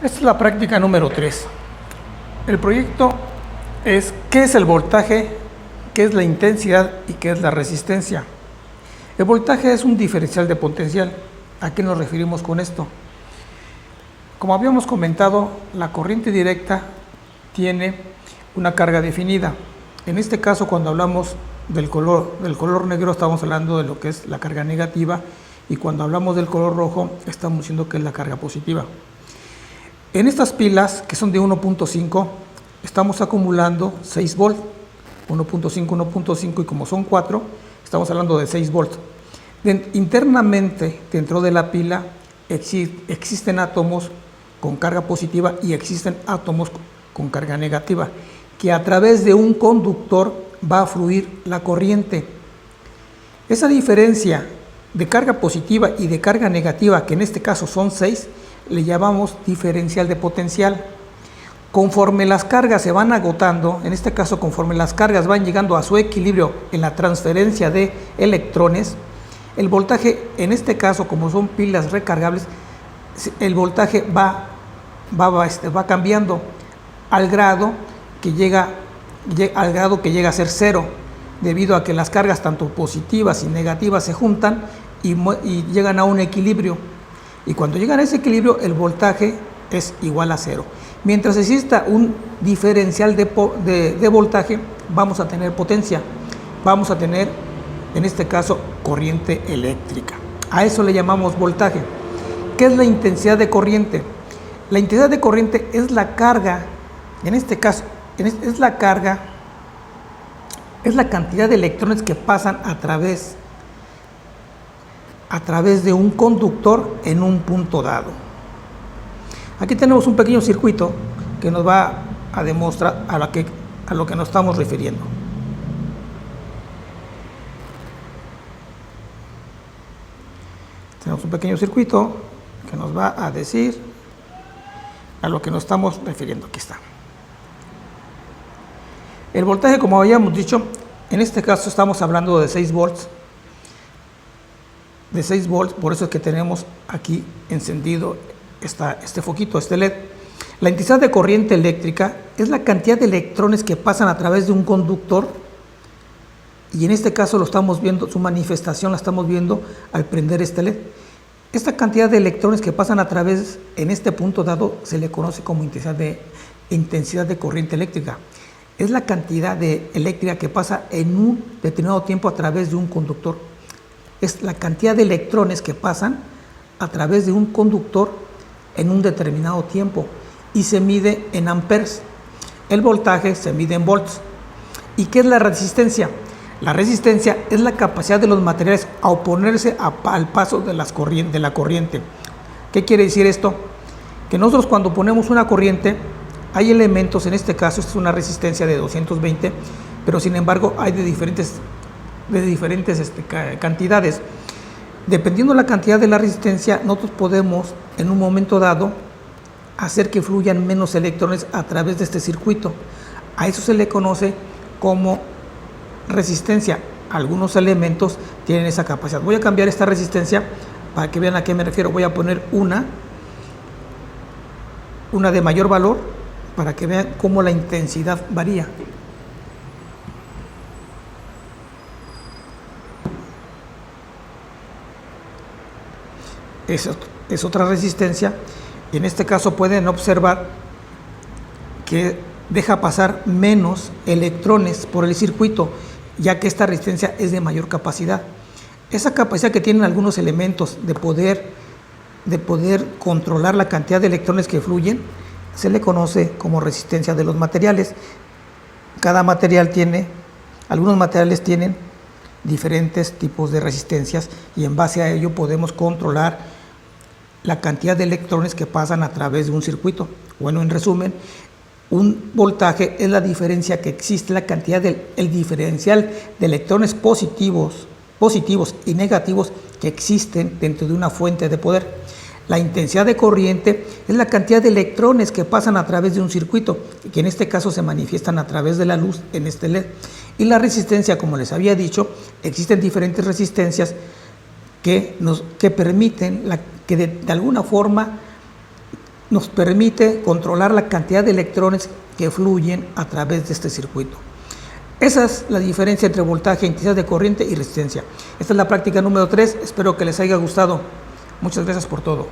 Esta es la práctica número 3. El proyecto es ¿qué es el voltaje?, ¿qué es la intensidad y qué es la resistencia? El voltaje es un diferencial de potencial. ¿A qué nos referimos con esto? Como habíamos comentado, la corriente directa tiene una carga definida. En este caso, cuando hablamos del color negro, estamos hablando de lo que es la carga negativa, y cuando hablamos del color rojo, estamos diciendo que es la carga positiva. En estas pilas, que son de 1.5, estamos acumulando 6 volts, 1.5, 1.5, y como son 4, estamos hablando de 6 volts. Internamente, dentro de la pila, existen átomos con carga positiva y existen átomos con carga negativa, que a través de un conductor va a fluir la corriente. Esa diferencia de carga positiva y de carga negativa, que en este caso son 6, le llamamos diferencial de potencial. Conforme las cargas se van agotando, en este caso conforme las cargas van llegando a su equilibrio en la transferencia de electrones, el voltaje, en este caso como son pilas recargables, el voltaje va cambiando al grado que llega a ser 0, debido a que las cargas tanto positivas y negativas se juntan y llegan a un equilibrio. Y cuando llegan a ese equilibrio, el voltaje es igual a 0. Mientras exista un diferencial de voltaje, vamos a tener potencia, vamos a tener, en este caso, corriente eléctrica. A eso le llamamos voltaje. ¿Qué es la intensidad de corriente? La intensidad de corriente es la carga, en este caso, es la cantidad de electrones que pasan a través de un conductor en un punto dado. Aquí tenemos un pequeño circuito que nos va a demostrar a lo que nos estamos refiriendo. Tenemos un pequeño circuito que nos va a decir a lo que nos estamos refiriendo. Aquí está. El voltaje, como habíamos dicho, en este caso estamos hablando de 6 volts. De 6 volts, por eso es que tenemos aquí encendido este foquito, este LED. La intensidad de corriente eléctrica es la cantidad de electrones que pasan a través de un conductor, y en este caso lo estamos viendo, su manifestación la estamos viendo al prender este LED. Esta cantidad de electrones que pasan a través, en este punto dado, se le conoce como intensidad de corriente eléctrica. Es la cantidad eléctrica que pasa en un determinado tiempo a través de un conductor. Es la cantidad de electrones que pasan a través de un conductor en un determinado tiempo, y se mide en amperes. El voltaje se mide en volts. ¿Y qué es la resistencia? La resistencia es la capacidad de los materiales a oponerse al paso de la corriente. ¿Qué quiere decir esto? Que nosotros, cuando ponemos una corriente, hay elementos, en este caso esta es una resistencia de 220, pero sin embargo hay de diferentes cantidades. Dependiendo de la cantidad de la resistencia, nosotros podemos en un momento dado hacer que fluyan menos electrones a través de este circuito. A eso se le conoce como resistencia. Algunos elementos tienen esa capacidad. Voy a cambiar esta resistencia para que vean a qué me refiero. Voy a poner una de mayor valor para que vean cómo la intensidad varía. Es otra resistencia, y en este caso pueden observar que deja pasar menos electrones por el circuito, ya que esta resistencia es de mayor capacidad. Esa capacidad que tienen algunos elementos de poder controlar la cantidad de electrones que fluyen, se le conoce como resistencia de los materiales. Algunos materiales tienen diferentes tipos de resistencias, y en base a ello podemos controlar la cantidad de electrones que pasan a través de un circuito. Bueno, en resumen, un voltaje es la diferencia que existe, la cantidad el diferencial de electrones positivos y negativos que existen dentro de una fuente de poder. La intensidad de corriente es la cantidad de electrones que pasan a través de un circuito, que en este caso se manifiestan a través de la luz en este LED. Y la resistencia, como les había dicho, existen diferentes resistencias que permiten que de alguna forma nos permite controlar la cantidad de electrones que fluyen a través de este circuito. Esa es la diferencia entre voltaje, intensidad de corriente y resistencia. Esta es la práctica número 3. Espero que les haya gustado. Muchas gracias por todo.